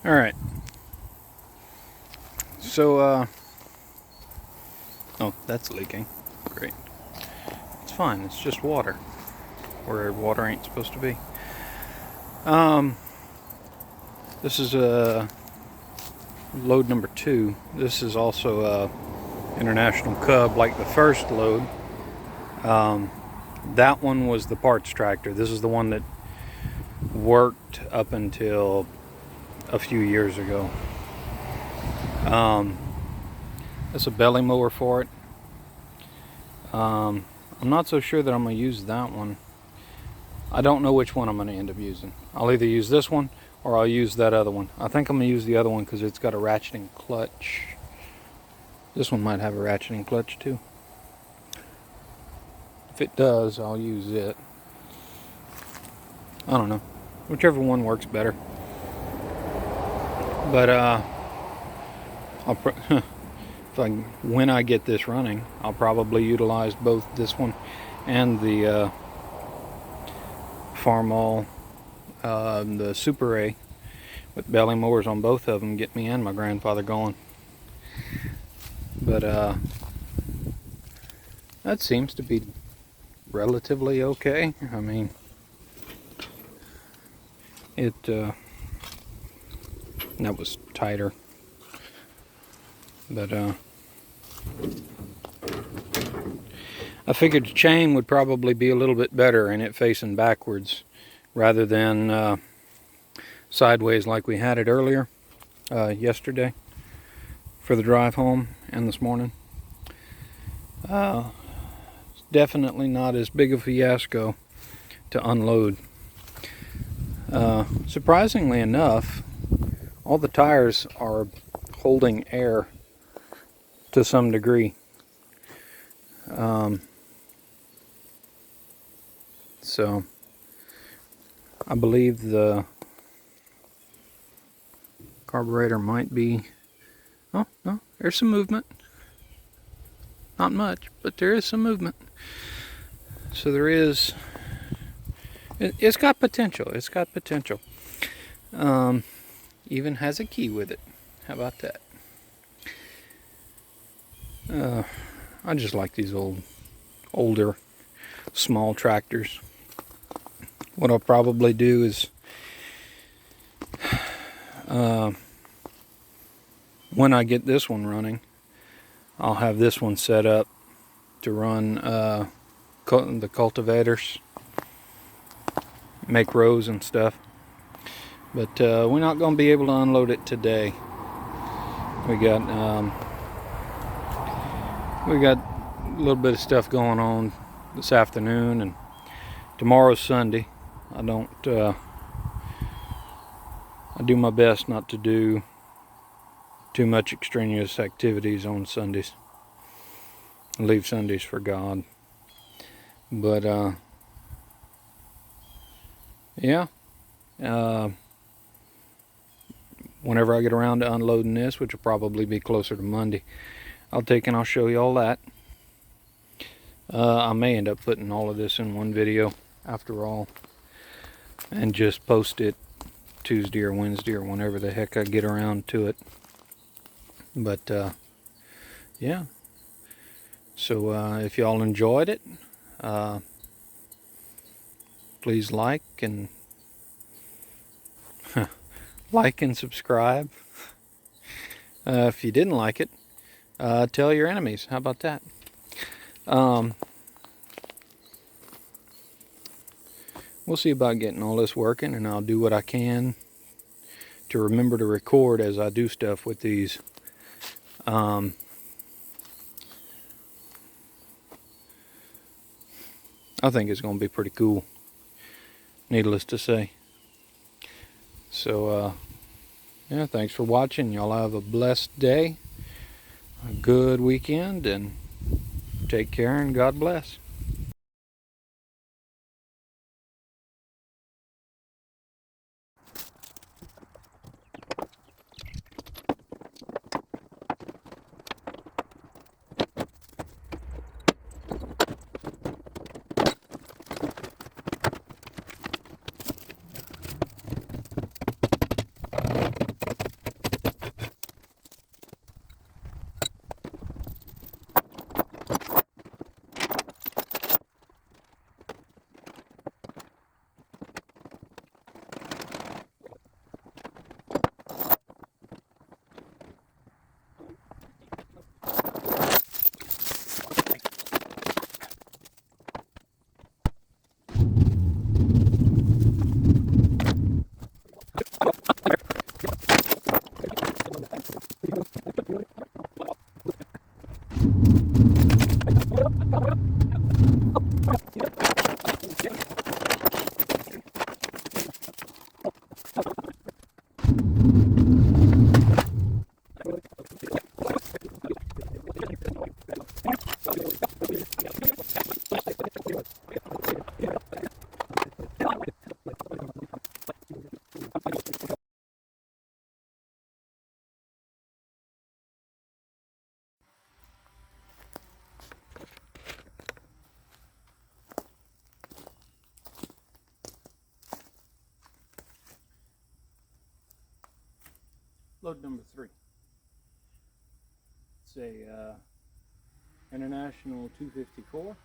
Alright. So, oh, that's leaking. Great. It's fine. It's just water. Where water ain't supposed to be. This is load number 2. This is also a International Cub like the first load. That one was the parts tractor. This is the one that worked up until a few years ago. That's a belly mower for it. I'm not so sure that I'm going to use that one. I don't know which one I'm going to end up using. I'll either use this one or I'll use that other one. I think I'm going to use the other one because it's got a ratcheting clutch. This one might have a ratcheting clutch too. If it does, I'll use it. I don't know. Whichever one works better. But when I get this running, I'll probably utilize both this one and the Farmall, the Super A, with belly mowers on both of them, get me and my grandfather going. But that seems to be relatively okay. I mean, that was tighter, but I figured the chain would probably be a little bit better in it facing backwards rather than sideways like we had it earlier yesterday for the drive home and this morning. It's definitely not as big of a fiasco to unload. Surprisingly enough, all the tires are holding air to some degree. So I believe the carburetor might be, oh no, there's some movement. Not much, but there is some movement. So there is, it's got potential. It's got potential. Even has a key with it. How about that? I just like these older, small tractors. What I'll probably do is, when I get this one running, I'll have this one set up to run the cultivators, make rows and stuff. But we're not going to be able to unload it today. We got a little bit of stuff going on this afternoon, and tomorrow's Sunday. I do my best not to do too much extraneous activities on Sundays. I leave Sundays for God. But yeah. Whenever I get around to unloading this, which will probably be closer to Monday, I'll show you all that. I may end up putting all of this in one video after all, and just post it Tuesday or Wednesday or whenever the heck I get around to it. But yeah, so if y'all enjoyed it, please like and subscribe. If you didn't like it, tell your enemies. How about that? We'll see about getting all this working, and I'll do what I can to remember to record as I do stuff with these. I think it's going to be pretty cool, needless to say. So, yeah, thanks for watching. Y'all have a blessed day, a good weekend, and take care, and God bless. Load number 3. It's a International 254.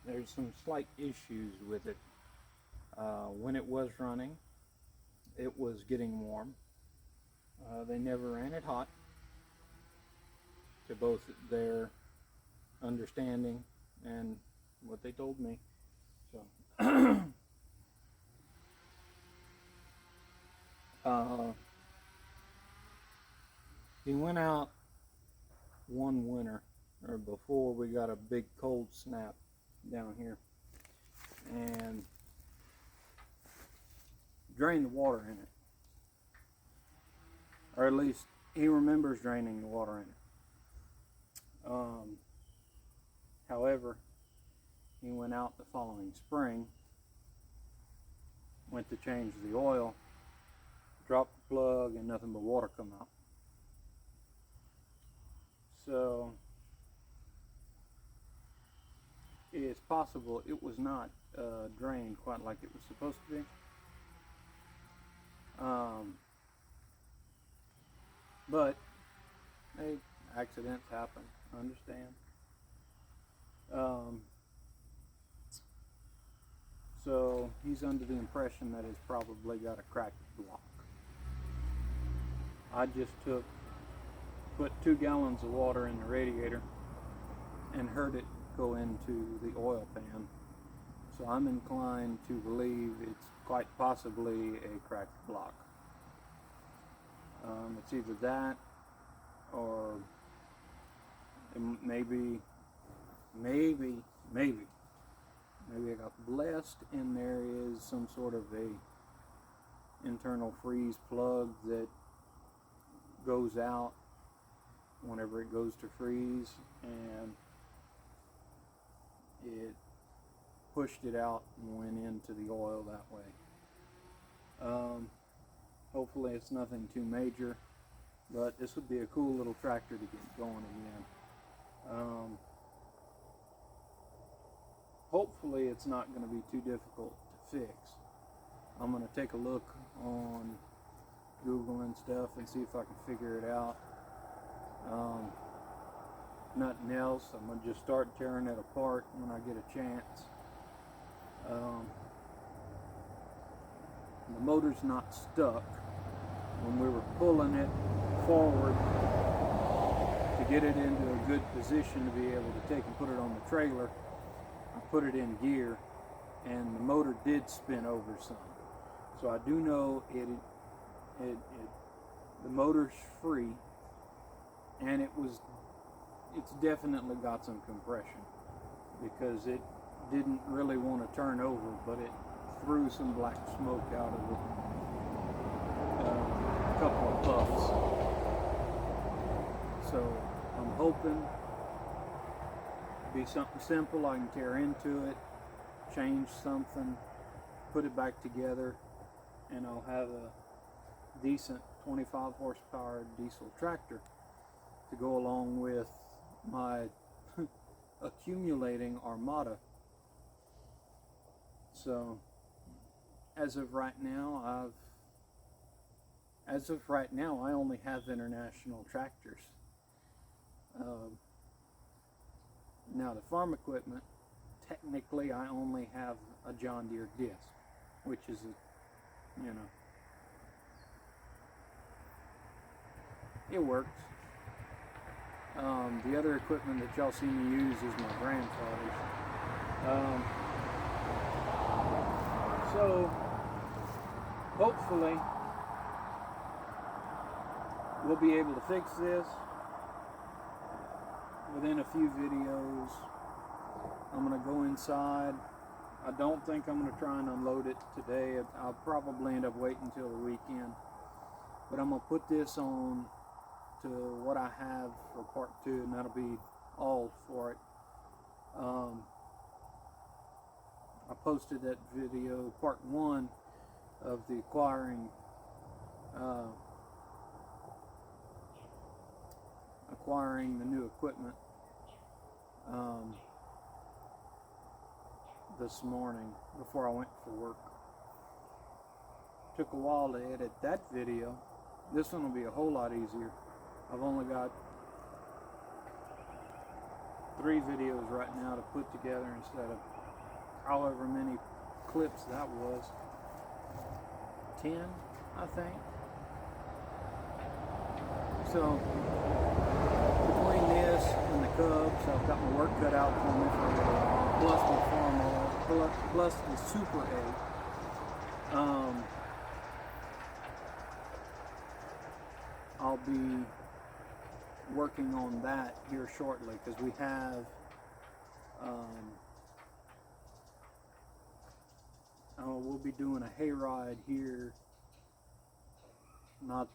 There's some slight issues with it. When it was running, it was getting warm. They never ran it hot, to both their understanding and what they told me. So he went out one winter, or before we got a big cold snap down here, and drained the water in it, or at least he remembers draining the water in it. However, he went out the following spring, went to change the oil, dropped the plug, and nothing but water come out. So it's possible it was not drained quite like it was supposed to be. But hey, accidents happen, I understand. So he's under the impression that it's probably got a cracked block. I just put 2 gallons of water in the radiator and heard it go into the oil pan. So I'm inclined to believe it's quite possibly a cracked block. It's either that, or maybe I got blessed and there is some sort of a internal freeze plug that goes out whenever it goes to freeze, and it pushed it out and went into the oil that way. Hopefully it's nothing too major, but this would be a cool little tractor to get going again. Hopefully it's not going to be too difficult to fix. I'm going to take a look on Google and stuff and see if I can figure it out. Nothing else, I'm going to just start tearing it apart when I get a chance. The motor's not stuck. When we were pulling it forward to get it into a good position to be able to take and put it on the trailer, I put it in gear and the motor did spin over some. So I do know the motor's free, and it's definitely got some compression, because it didn't really want to turn over, but it threw some black smoke out of it, a couple of puffs. So I'm hoping it'll be something simple. I can tear into it, change something, put it back together, and I'll have a decent 25 horsepower diesel tractor to go along with my accumulating Armada. So as of right now, I only have international tractors. Now the farm equipment, technically I only have a John Deere disc, which is it works. The other equipment that y'all see me use is my grandfather's. So hopefully we'll be able to fix this, within a few videos. I'm going to go inside. I don't think I'm going to try and unload it today. I'll probably end up waiting until the weekend. But I'm going to put this on to what I have for part 2, and that'll be all for it. I posted that video, part 1 of the acquiring the new equipment this morning before I went for work. Took a while to edit that video. This one will be a whole lot easier. I've only got 3 videos right now to put together instead of however many clips that was. 10, I think. So between this and the Cubs, I've got my work cut out for me for a little while, plus my farm oil, plus the Super 8. I'll be working on that here shortly, because we have we'll be doing a hayride here, not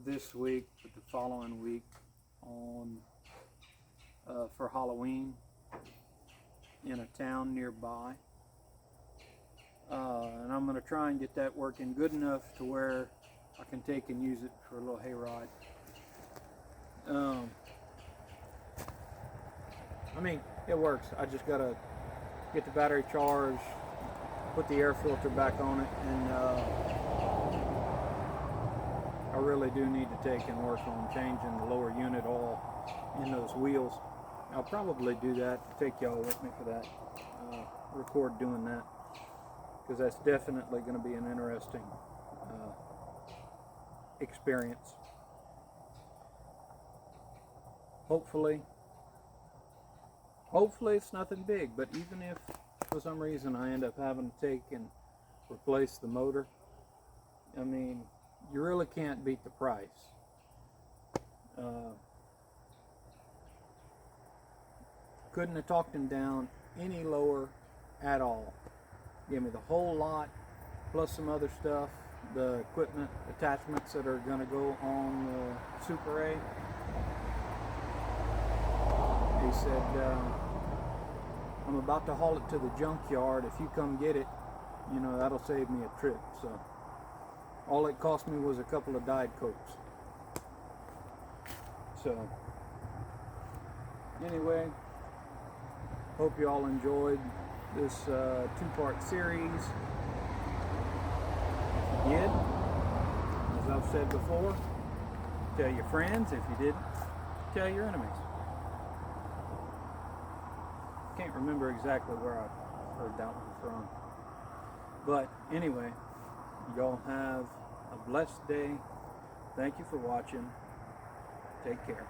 this week, but the following week on for Halloween in a town nearby. And I'm going to try and get that working good enough to where I can take and use it for a little hayride. I mean, it works. I just got to get the battery charged, put the air filter back on it, and I really do need to take and work on changing the lower unit oil in those wheels. I'll probably do that, take y'all with me for that, record doing that, because that's definitely going to be an interesting experience. Hopefully it's nothing big, but even if for some reason I end up having to take and replace the motor, I mean, you really can't beat the price. Couldn't have talked him down any lower at all. Gave me the whole lot, plus some other stuff, the equipment attachments that are going to go on the Super 8. He said, I'm about to haul it to the junkyard. If you come get it, you know, that'll save me a trip. So all it cost me was a couple of Diet Cokes. So anyway, hope you all enjoyed this 2-part series. If you did, as I've said before, tell your friends. If you didn't, tell your enemies. Can't remember exactly where I heard that one from. But anyway, y'all have a blessed day. Thank you for watching. Take care.